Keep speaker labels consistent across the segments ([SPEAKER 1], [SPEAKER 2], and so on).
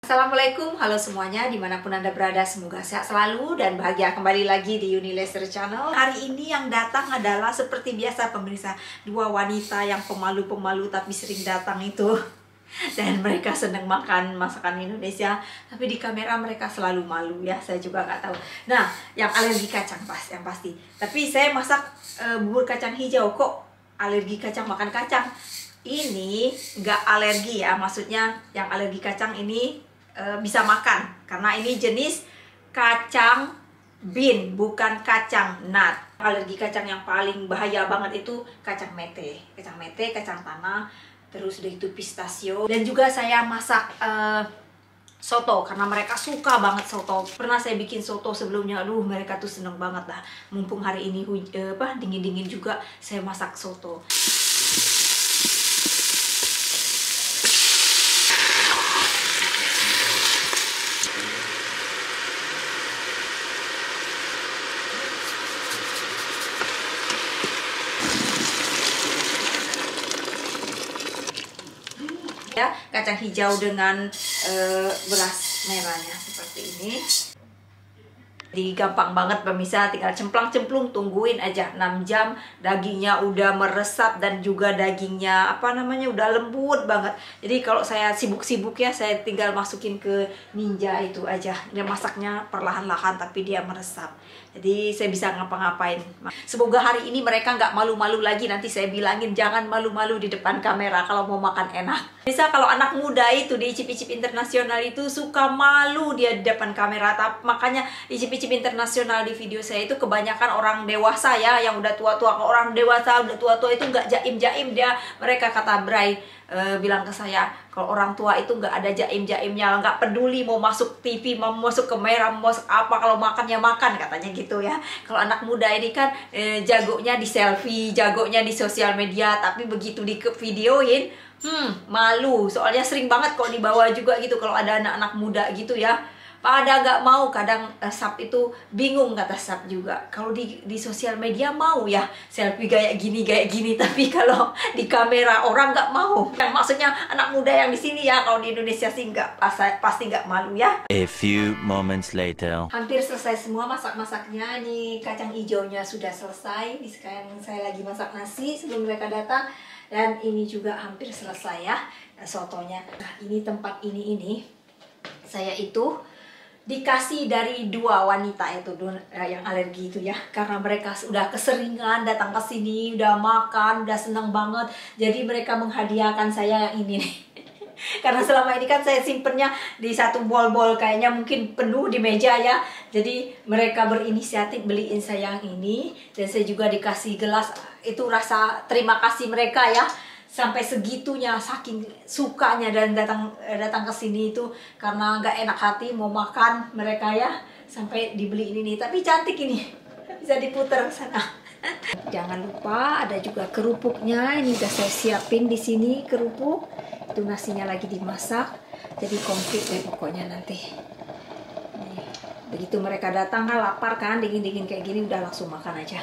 [SPEAKER 1] Assalamualaikum, halo semuanya, dimanapun Anda berada, semoga sehat selalu dan bahagia. Kembali lagi di Yunileisureshop channel. Hari ini yang datang adalah seperti biasa pemirsa, dua wanita yang pemalu-pemalu tapi sering datang itu. Dan mereka senang makan masakan Indonesia, tapi di kamera mereka selalu malu ya, saya juga nggak tahu. Nah, yang alergi kacang yang pasti. Tapi saya masak bubur kacang hijau, kok alergi kacang, makan kacang. Ini nggak alergi ya, maksudnya yang alergi kacang ini bisa makan karena ini jenis kacang bean, bukan kacang nut. Alergi kacang yang paling bahaya banget itu kacang mete, kacang tanah, terus udah itu pistachio. Dan juga saya masak soto karena mereka suka banget soto. Pernah saya bikin soto sebelumnya, aduh mereka tuh seneng banget lah. Mumpung hari ini dingin-dingin juga, saya masak soto. Ya, kacang hijau dengan beras merahnya seperti ini. Jadi gampang banget pemirsa, tinggal cemplang-cemplung, tungguin aja 6 jam, dagingnya udah meresap dan juga dagingnya udah lembut banget. Jadi kalau saya sibuk-sibuk ya, saya tinggal masukin ke ninja itu aja. Dia masaknya perlahan-lahan tapi dia meresap. Jadi saya bisa ngapa-ngapain. Semoga hari ini mereka nggak malu-malu lagi. Nanti saya bilangin jangan malu-malu di depan kamera kalau mau makan enak. Bisa kalau anak muda itu di Icip-icip internasional itu suka malu dia di depan kamera. Makanya Icip-icip internasional di video saya itu kebanyakan orang dewasa ya, yang udah tua-tua. Kalau orang dewasa udah tua-tua itu nggak jaim-jaim dia. Mereka kata Bray bilang ke saya, kalau orang tua itu nggak ada jaim-jaimnya, nggak peduli mau masuk TV, mau masuk kamera, mau masuk apa, kalau makannya makan katanya gitu ya. Kalau anak muda ini kan jagonya di selfie, jagonya di sosial media, tapi begitu di videoin malu. Soalnya sering banget kok dibawa juga gitu kalau ada anak-anak muda gitu ya. Pada nggak mau, kadang sub itu bingung kata sub juga. Kalau di sosial media mau ya selfie kayak gini, tapi kalau di kamera orang nggak mau. Yang maksudnya anak muda yang di sini ya, kalau di Indonesia sih nggak, pasti nggak malu ya.
[SPEAKER 2] A few moments later.
[SPEAKER 1] Hampir selesai semua masak-masaknya. Ini kacang hijaunya sudah selesai. Sekarang saya lagi masak nasi sebelum mereka datang. Dan ini juga hampir selesai ya sotonya. Nah, ini tempat ini saya itu dikasih dari dua wanita itu yang alergi itu ya, karena mereka sudah keseringan datang ke sini, udah makan, udah seneng banget, jadi mereka menghadiahkan saya yang ini nih. Karena selama ini kan saya simpennya di satu bol-bol, kayaknya mungkin penuh di meja ya, jadi mereka berinisiatif beliin saya yang ini, dan saya juga dikasih gelas. Itu rasa terima kasih mereka ya, sampai segitunya, saking sukanya dan datang ke sini itu karena nggak enak hati mau makan mereka ya, sampai dibeliin ini. Tapi cantik ini, bisa diputar ke sana. Jangan lupa ada juga kerupuknya. Ini udah saya siapin di sini kerupuk. Itu nasinya lagi dimasak, jadi komplit deh pokoknya nanti. Nih, begitu mereka datang kan lapar kan, dingin-dingin kayak gini udah langsung makan aja.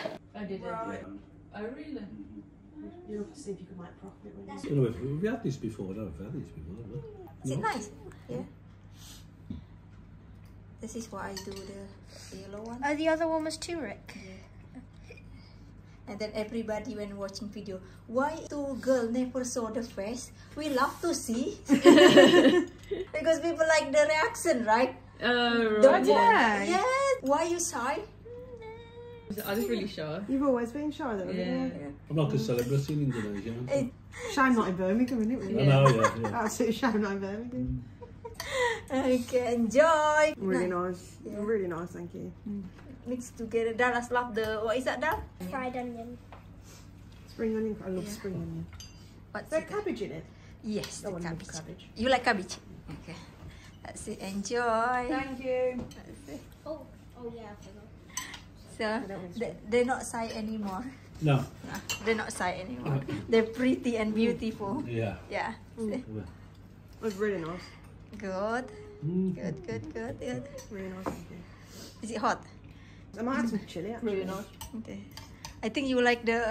[SPEAKER 3] You'll see if you can like profit when you...
[SPEAKER 4] I don't know if we've had this before. I don't know if I've had this before.
[SPEAKER 1] Is it nice? Yeah. This is what I do, the yellow one.
[SPEAKER 5] Oh, the other one was turmeric.
[SPEAKER 1] Yeah. And then everybody when watching video, why two girl never saw the face? We love to see. Because people like the reaction, right?
[SPEAKER 5] Right.
[SPEAKER 1] Yeah. Yes. Why you shy?
[SPEAKER 6] I was really shy.
[SPEAKER 3] You've always been shy though, haven't you?
[SPEAKER 4] I'm like a celebrity in Indonesia.
[SPEAKER 3] Shame not in Birmingham, isn't it? Really?
[SPEAKER 4] I know, yeah.
[SPEAKER 3] Absolute shame not in Birmingham.
[SPEAKER 1] Okay, enjoy.
[SPEAKER 3] Really nice. Yeah. Really nice, thank you.
[SPEAKER 1] Mix together. Dallas love the, what is that, Dal?
[SPEAKER 5] Fried onion.
[SPEAKER 3] Spring onion, I love spring onion.
[SPEAKER 1] What's
[SPEAKER 3] Is there
[SPEAKER 1] it?
[SPEAKER 3] cabbage in it?
[SPEAKER 1] Yes, the
[SPEAKER 3] I love
[SPEAKER 1] cabbage.
[SPEAKER 3] cabbage.
[SPEAKER 1] You like cabbage? Okay. That's it. Enjoy.
[SPEAKER 3] Thank you.
[SPEAKER 1] That's it.
[SPEAKER 5] Oh yeah, I forgot.
[SPEAKER 1] So they're not shy anymore.
[SPEAKER 4] No.
[SPEAKER 1] No, they're not shy anymore. They're pretty and beautiful.
[SPEAKER 4] Yeah.
[SPEAKER 1] Yeah. See?
[SPEAKER 3] It was really nice.
[SPEAKER 1] Good. Good.
[SPEAKER 3] Really nice, thank you.
[SPEAKER 1] Is it hot?
[SPEAKER 3] I might add some chili actually.
[SPEAKER 6] Really nice.
[SPEAKER 1] Okay. I think you like the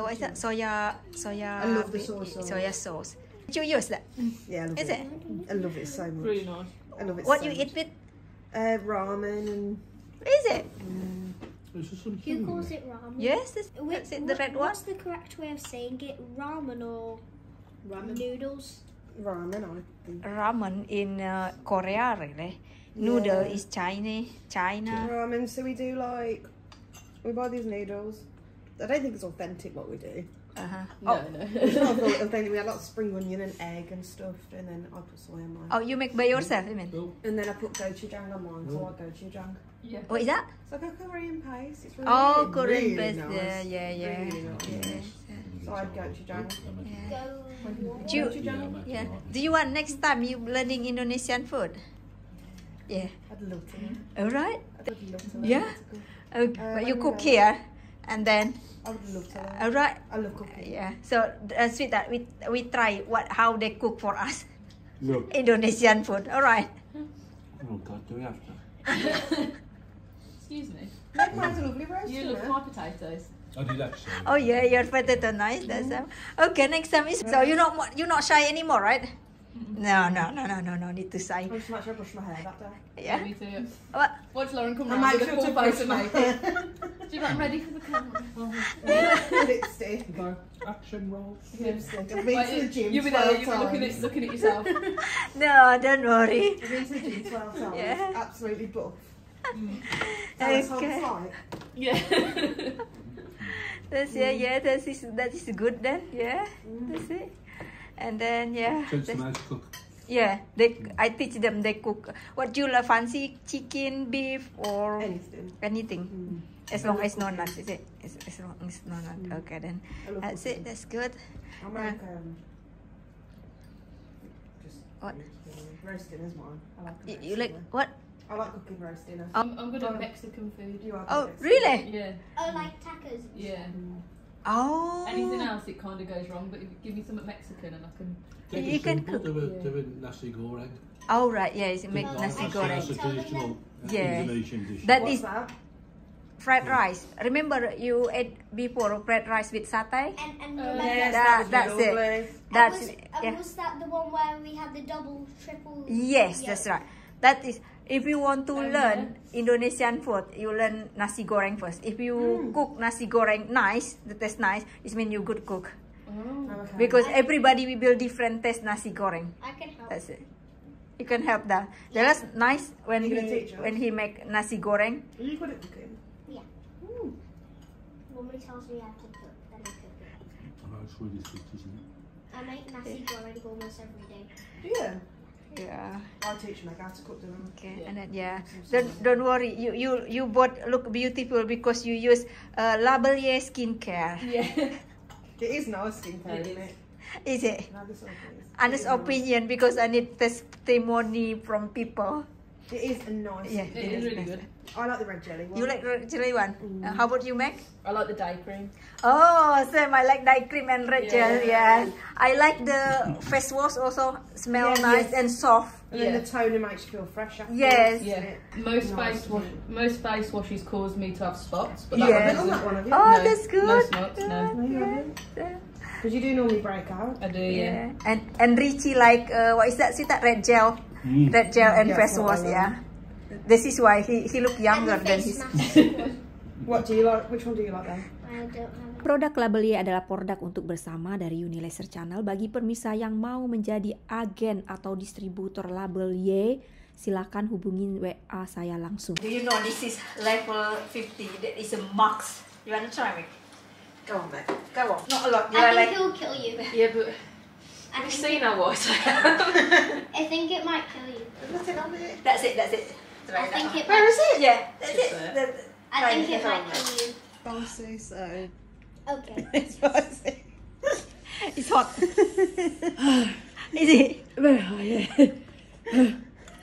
[SPEAKER 1] what is that? Soya.
[SPEAKER 3] I love the soy sauce.
[SPEAKER 1] Soya sauce. Did you use that?
[SPEAKER 3] Yeah, I love
[SPEAKER 1] Is
[SPEAKER 3] it.
[SPEAKER 1] it?
[SPEAKER 3] I love it so much.
[SPEAKER 6] Really nice.
[SPEAKER 3] I love it
[SPEAKER 1] What
[SPEAKER 3] so
[SPEAKER 1] you
[SPEAKER 3] much.
[SPEAKER 1] eat with?
[SPEAKER 3] Ramen and...
[SPEAKER 1] Is it?
[SPEAKER 4] It's just some
[SPEAKER 5] Who calls it ramen?
[SPEAKER 1] Yes, that's it, the red one.
[SPEAKER 5] What's the correct way of saying it? Ramen or noodles?
[SPEAKER 3] Ramen, I think.
[SPEAKER 1] Ramen in Korea, really. Noodle is Chinese, China.
[SPEAKER 3] Ramen, so we do like... We buy these noodles. I don't think it's authentic what we do.
[SPEAKER 6] No.
[SPEAKER 3] It's not authentic. We had like spring onion and egg and stuff, and then I put soy on mine.
[SPEAKER 1] Oh, you make by yourself, I mean.
[SPEAKER 3] And then I put gochujang on mine, so I like gochujang.
[SPEAKER 6] Yeah.
[SPEAKER 1] What is that?
[SPEAKER 3] It's like a Korean paste. It's really,
[SPEAKER 1] Oh, Korean
[SPEAKER 3] really
[SPEAKER 1] paste.
[SPEAKER 3] nice.
[SPEAKER 1] Yeah.
[SPEAKER 3] Really nice.
[SPEAKER 1] Yes.
[SPEAKER 3] So I had gochujang.
[SPEAKER 1] Do you, yeah. Do you want next time you learning Indonesian food? Yeah.
[SPEAKER 3] I'd love to.
[SPEAKER 1] All right.
[SPEAKER 3] I'd love to.
[SPEAKER 1] Yeah. Okay. But you
[SPEAKER 3] when
[SPEAKER 1] cook
[SPEAKER 3] we
[SPEAKER 1] here, and then.
[SPEAKER 3] I would love to.
[SPEAKER 1] All right.
[SPEAKER 3] I love cooking.
[SPEAKER 1] Yeah. So sweet that we try how they cook for us
[SPEAKER 4] Look.
[SPEAKER 1] Indonesian food. All right.
[SPEAKER 4] Oh God, do we have to?
[SPEAKER 6] Excuse me.
[SPEAKER 3] Meg mine's a lovely roast.
[SPEAKER 6] You
[SPEAKER 3] isn't
[SPEAKER 6] love
[SPEAKER 3] it?
[SPEAKER 6] my potatoes.
[SPEAKER 4] I did actually.
[SPEAKER 1] Oh yeah, your potato nice. That's okay. Next time is so you're not shy anymore, right? No. Need to shy.
[SPEAKER 3] I just make sure I brush my hair that day.
[SPEAKER 1] Yeah.
[SPEAKER 6] Me too.
[SPEAKER 1] What?
[SPEAKER 6] Watch Lauren come
[SPEAKER 3] I
[SPEAKER 6] round
[SPEAKER 3] make
[SPEAKER 6] with a
[SPEAKER 3] sure
[SPEAKER 6] full
[SPEAKER 3] to
[SPEAKER 6] face
[SPEAKER 3] brush
[SPEAKER 6] of
[SPEAKER 3] my
[SPEAKER 6] makeup.
[SPEAKER 3] hair.
[SPEAKER 6] She's like ready for the camera.
[SPEAKER 3] Lipstick.
[SPEAKER 4] Go. Action roll.
[SPEAKER 3] Lipstick. I've been to the gym
[SPEAKER 6] You'll be
[SPEAKER 3] 12
[SPEAKER 6] there, you'll be
[SPEAKER 3] times.
[SPEAKER 6] looking at yourself.
[SPEAKER 1] No, don't worry.
[SPEAKER 3] I've been to the gym 12 times.
[SPEAKER 1] Yeah.
[SPEAKER 3] Absolutely buff.
[SPEAKER 1] Okay.
[SPEAKER 3] Fight.
[SPEAKER 6] Yeah.
[SPEAKER 1] That's yeah. That is good then. Yeah. That's it. And then yeah.
[SPEAKER 4] So it's
[SPEAKER 1] that's-
[SPEAKER 4] nice to cook.
[SPEAKER 1] Yeah, I teach them they cook. What you love, fancy chicken, beef, or anything. As long as no nuts, is it? As long as no nuts. Okay then.
[SPEAKER 3] I love
[SPEAKER 1] That's
[SPEAKER 3] cooking.
[SPEAKER 1] it. That's good.
[SPEAKER 3] I make just
[SPEAKER 1] What?
[SPEAKER 3] roast dinners mine. I like roast
[SPEAKER 1] You like
[SPEAKER 3] dinner.
[SPEAKER 1] what?
[SPEAKER 3] I like cooking roast dinner.
[SPEAKER 6] I'm good at Mexican food.
[SPEAKER 3] You are
[SPEAKER 1] Oh,
[SPEAKER 3] good at
[SPEAKER 1] really?
[SPEAKER 6] Yeah.
[SPEAKER 5] Oh, like tacos.
[SPEAKER 6] Yeah.
[SPEAKER 1] Oh.
[SPEAKER 6] Anything else, it kind of goes wrong. But if you give me something Mexican, and I can.
[SPEAKER 4] Take
[SPEAKER 1] You
[SPEAKER 4] it
[SPEAKER 1] can
[SPEAKER 4] simple,
[SPEAKER 1] cook.
[SPEAKER 4] do a nasi goreng.
[SPEAKER 1] Oh right, yeah. It's make
[SPEAKER 5] Oh,
[SPEAKER 1] nasi
[SPEAKER 5] I
[SPEAKER 1] goreng.
[SPEAKER 4] That's a traditional
[SPEAKER 1] Yeah.
[SPEAKER 4] Indonesian dish.
[SPEAKER 1] That
[SPEAKER 3] What's
[SPEAKER 1] is
[SPEAKER 3] that?
[SPEAKER 1] fried rice. Remember you ate before fried rice with satay?
[SPEAKER 5] And
[SPEAKER 3] Yes,
[SPEAKER 1] That's it.
[SPEAKER 3] lovely.
[SPEAKER 1] That's yeah.
[SPEAKER 5] was that the one where we had the double, triple?
[SPEAKER 1] Yes,
[SPEAKER 5] Yeah.
[SPEAKER 1] that's right. That is, if you want to
[SPEAKER 6] And
[SPEAKER 1] learn Indonesian food, you learn nasi goreng first. If you cook nasi goreng nice, the taste nice, it means you good cook.
[SPEAKER 3] Okay.
[SPEAKER 1] Because everybody will build different taste nasi goreng.
[SPEAKER 5] I can help.
[SPEAKER 1] That's it. You can help that. That's nice when
[SPEAKER 3] You gonna teach us?
[SPEAKER 1] he make nasi goreng.
[SPEAKER 3] Are you good at cooking?
[SPEAKER 5] Yeah. Normally tells me how to cook, then I cook it.
[SPEAKER 4] Oh, it's really sweet, isn't it?
[SPEAKER 5] I make nasi goreng almost every day.
[SPEAKER 3] Yeah.
[SPEAKER 1] Yeah.
[SPEAKER 3] I'll teach Meg how to cook them.
[SPEAKER 1] Okay. And then don't worry. You both look beautiful because you use Labelier skincare.
[SPEAKER 6] Yeah.
[SPEAKER 3] It is nice skincare, isn't it?
[SPEAKER 1] Is it?
[SPEAKER 3] No, this one is.
[SPEAKER 1] Honest opinion, because I need testimony from people.
[SPEAKER 3] It is a nice.
[SPEAKER 1] Yeah.
[SPEAKER 6] It is really good.
[SPEAKER 3] I like the red jelly one.
[SPEAKER 1] You like red jelly one? How about you, Meg?
[SPEAKER 6] I like the day cream.
[SPEAKER 1] Oh, same. I like dye cream and red
[SPEAKER 6] Yeah.
[SPEAKER 1] gel. Yes. I like the face wash also. Smell
[SPEAKER 3] Yeah,
[SPEAKER 1] nice
[SPEAKER 3] yes.
[SPEAKER 1] and soft.
[SPEAKER 3] And then
[SPEAKER 6] Yeah.
[SPEAKER 3] the toner makes you feel fresh after.
[SPEAKER 1] Yes.
[SPEAKER 6] Yeah.
[SPEAKER 3] Nice.
[SPEAKER 6] Most face washes cause me to have spots, but that
[SPEAKER 1] Yes.
[SPEAKER 6] one
[SPEAKER 3] Not
[SPEAKER 6] doesn't.
[SPEAKER 3] one of you.
[SPEAKER 1] Oh,
[SPEAKER 6] No,
[SPEAKER 1] that's good.
[SPEAKER 6] no spots, no.
[SPEAKER 1] Yeah.
[SPEAKER 3] Because you do normally break out.
[SPEAKER 6] I do, yeah.
[SPEAKER 1] Yeah. And Richie like what is that? See that red gel, red gel and
[SPEAKER 3] Yes,
[SPEAKER 1] face
[SPEAKER 3] what I
[SPEAKER 1] wash.
[SPEAKER 3] love.
[SPEAKER 1] Yeah. This is why he look younger
[SPEAKER 5] And the
[SPEAKER 1] than
[SPEAKER 5] face
[SPEAKER 1] his.
[SPEAKER 5] mask.
[SPEAKER 3] What do you like? Which one do you like then?
[SPEAKER 5] I don't have it.
[SPEAKER 7] Produk Labelier adalah produk untuk bersama dari Yunileisure Channel. Bagi pemirsa yang mau menjadi agen atau distributor Labelier, silakan hubungin WA saya langsung.
[SPEAKER 1] Do you know this is level 50? That is a max. You wanna try, Meg?
[SPEAKER 3] Go on, Meg.
[SPEAKER 1] Go on. Not a lot. You
[SPEAKER 5] I
[SPEAKER 1] are
[SPEAKER 5] think
[SPEAKER 1] like.
[SPEAKER 5] it'll kill you.
[SPEAKER 6] Yeah, but
[SPEAKER 5] I
[SPEAKER 6] we've
[SPEAKER 5] think
[SPEAKER 6] seen our what?
[SPEAKER 5] I think it might kill you.
[SPEAKER 3] There's nothing on it.
[SPEAKER 1] That's it. That's it.
[SPEAKER 5] I think it
[SPEAKER 3] Where
[SPEAKER 5] might.
[SPEAKER 3] is it?
[SPEAKER 1] Yeah, that's
[SPEAKER 6] Just
[SPEAKER 1] it.
[SPEAKER 6] there.
[SPEAKER 5] I think it might kill you.
[SPEAKER 3] Spicy, so.
[SPEAKER 5] Okay.
[SPEAKER 3] It's spicy.
[SPEAKER 1] It's hot. Is it?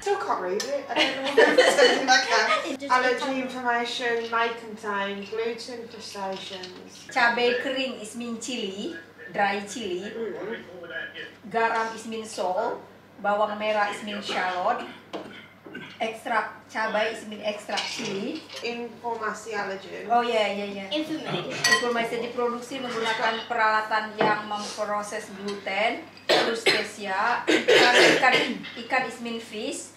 [SPEAKER 3] Still can't read it. I don't know what it's saying. I can.
[SPEAKER 5] Just
[SPEAKER 3] Allergy information may contain gluten crustaceans.
[SPEAKER 1] Cabai kering is mean chili, dry chili. Garam is mean salt. Bawang merah is mean shallot. Extract cabai is mean extract chili.
[SPEAKER 3] Informasi allergen.
[SPEAKER 1] Oh ya.
[SPEAKER 5] Information.
[SPEAKER 1] Informasi diproduksi menggunakan peralatan yang memproses gluten, terus spesial. Ikan is mean fish.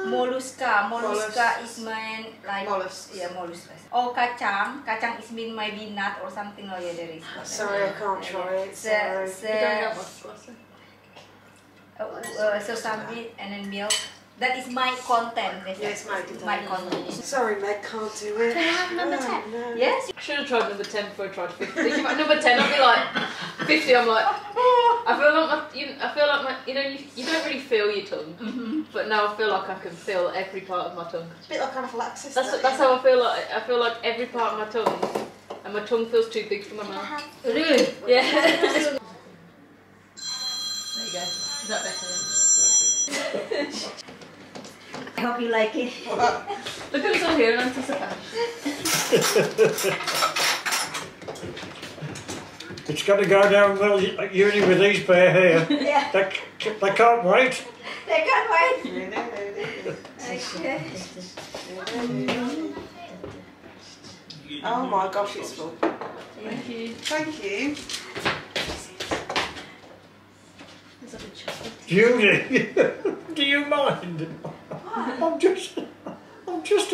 [SPEAKER 1] Mollusca is mean like
[SPEAKER 3] Mollusks.
[SPEAKER 1] Yeah, mollusks. Oh, kacang is mean maybe nut or something like that. There is.
[SPEAKER 3] Sorry, I can't try it. Sorry.
[SPEAKER 1] Sesame and then milk. That is my content.
[SPEAKER 3] Yes,
[SPEAKER 1] my content.
[SPEAKER 3] Sorry, Meg, can't do it.
[SPEAKER 5] Can I have number 10?
[SPEAKER 3] No.
[SPEAKER 1] Yes.
[SPEAKER 6] I should have tried number 10 before I tried 50. Thinking about number 10, I'd be like 50. I'm like, I feel like my, you don't really feel your tongue, but now I feel like I can feel every part of my tongue.
[SPEAKER 3] It's a bit like anaphylaxis.
[SPEAKER 6] That's how I feel like. I feel like every part of my tongue, and my tongue feels too big for my mouth.
[SPEAKER 1] Really? Yeah.
[SPEAKER 6] There you go. Is that better?
[SPEAKER 1] I hope you like it.
[SPEAKER 6] Look at us all here in anticipation.
[SPEAKER 8] It's got to go down well at uni with these pair here.
[SPEAKER 1] Yeah.
[SPEAKER 8] They can't wait.
[SPEAKER 1] They can't wait. Okay.
[SPEAKER 3] Oh my gosh, it's full.
[SPEAKER 6] Thank you.
[SPEAKER 3] Thank you.
[SPEAKER 6] There's like a chocolate.
[SPEAKER 8] Judy, do you mind? I'm just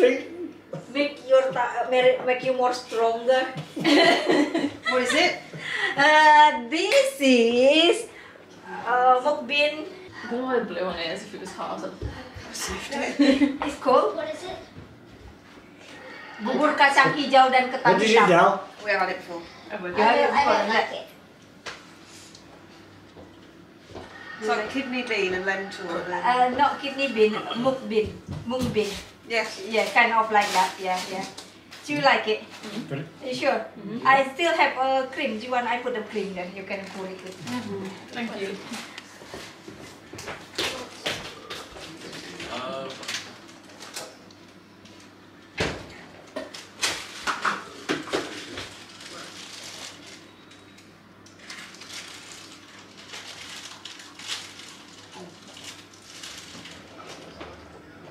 [SPEAKER 8] eating.
[SPEAKER 1] Make you more stronger.
[SPEAKER 3] What is it?
[SPEAKER 1] This is mukbang.
[SPEAKER 6] I don't know why I blew on it as if it was hot.
[SPEAKER 1] It's called
[SPEAKER 5] What is it?
[SPEAKER 1] bubur kacang hijau dan ketan
[SPEAKER 8] What did you
[SPEAKER 1] hitam.
[SPEAKER 8] do?
[SPEAKER 3] We had it before.
[SPEAKER 5] I don't like it.
[SPEAKER 3] It's like kidney bean and lentil. And
[SPEAKER 1] Not kidney bean, mung bean.
[SPEAKER 3] yes.
[SPEAKER 1] Yeah, kind of like that. Yeah. Do you like it? You sure? I still have cream. Do you want I put the cream then? You can pour it with.
[SPEAKER 6] Thank you.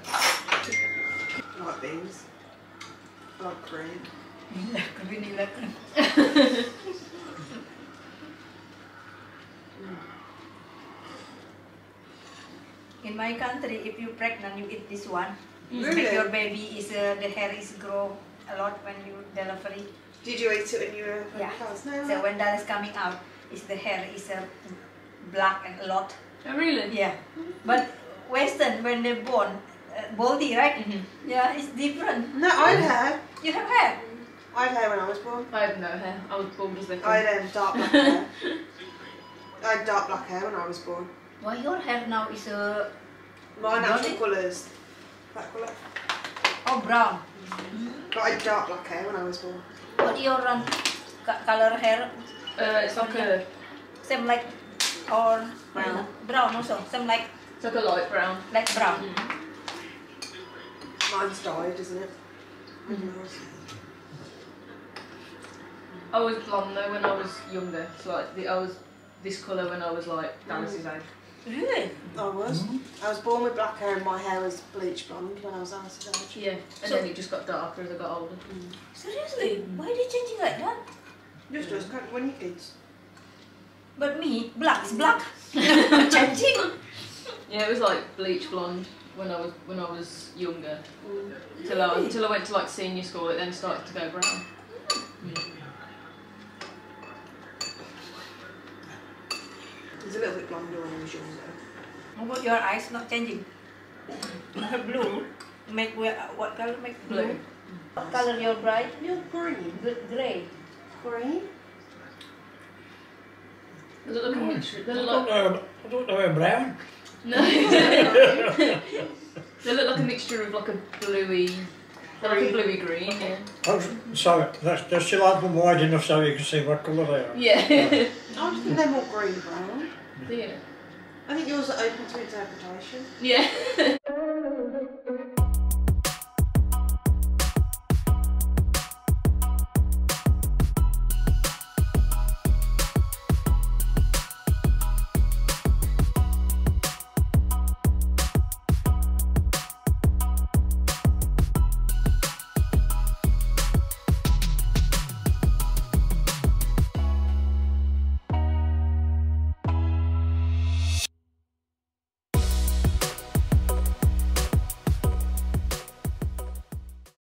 [SPEAKER 3] I like beans. I like cream.
[SPEAKER 1] Vanilla cream. In my country, if you pregnant, you eat this one.
[SPEAKER 3] Really?
[SPEAKER 1] Make your baby is the hair is grow a lot when you delivery.
[SPEAKER 3] Did you eat it when you were
[SPEAKER 1] Yeah.
[SPEAKER 3] house? No.
[SPEAKER 1] So when that is coming out, is the hair is black and a lot.
[SPEAKER 6] Oh, really?
[SPEAKER 1] Yeah. But Western when they're born, baldy, right? Yeah, it's different.
[SPEAKER 3] No, I had hair.
[SPEAKER 1] You have hair.
[SPEAKER 3] I had hair when I was born.
[SPEAKER 6] I have no hair. I was bald as little.
[SPEAKER 3] I had dark black hair. I had dark black hair when I was born.
[SPEAKER 1] Why your hair now is
[SPEAKER 3] My natural
[SPEAKER 1] Blondie?
[SPEAKER 3] colours. That colour.
[SPEAKER 1] brown?
[SPEAKER 3] But I had dark black hair when I was born.
[SPEAKER 1] What your color hair?
[SPEAKER 6] It's like a,
[SPEAKER 1] Same like or
[SPEAKER 3] Brown.
[SPEAKER 1] Brown also. Same like
[SPEAKER 6] it's like a light brown.
[SPEAKER 1] brown.
[SPEAKER 3] Mine's dyed, isn't it? Yours.
[SPEAKER 6] I was blonde though when I was younger. So like I was this colour when I was like Dallas's age.
[SPEAKER 1] Really?
[SPEAKER 3] I was. I was born with black hair and my hair was bleach blonde when I was Alice's age.
[SPEAKER 6] Yeah, and
[SPEAKER 1] So-
[SPEAKER 6] then it just got darker as I got older.
[SPEAKER 1] Seriously? Why are they changing like that?
[SPEAKER 3] Just us, when you kids.
[SPEAKER 1] But me, black is black. Changing.
[SPEAKER 6] Yeah, it was like bleach blonde when I was younger. Until I went to like senior school, it then started to go brown.
[SPEAKER 3] It was a little bit blonder when I was younger.
[SPEAKER 1] How about your eyes not changing? Blue. Make what color? Make blue. What color your bride?
[SPEAKER 3] You're green.
[SPEAKER 1] Grey.
[SPEAKER 3] Green?
[SPEAKER 6] Does it look a mixture? They look
[SPEAKER 8] I
[SPEAKER 6] like
[SPEAKER 8] don't know I'm brown.
[SPEAKER 6] no. They look like a mixture of like a bluey, they're like a bluey green. Yeah.
[SPEAKER 8] Oh, so they're still open wide enough so you can see what colour they are.
[SPEAKER 6] Yeah.
[SPEAKER 3] I just think they're more green brown.
[SPEAKER 6] Yeah.
[SPEAKER 3] I think yours are open to interpretation.
[SPEAKER 6] Yeah.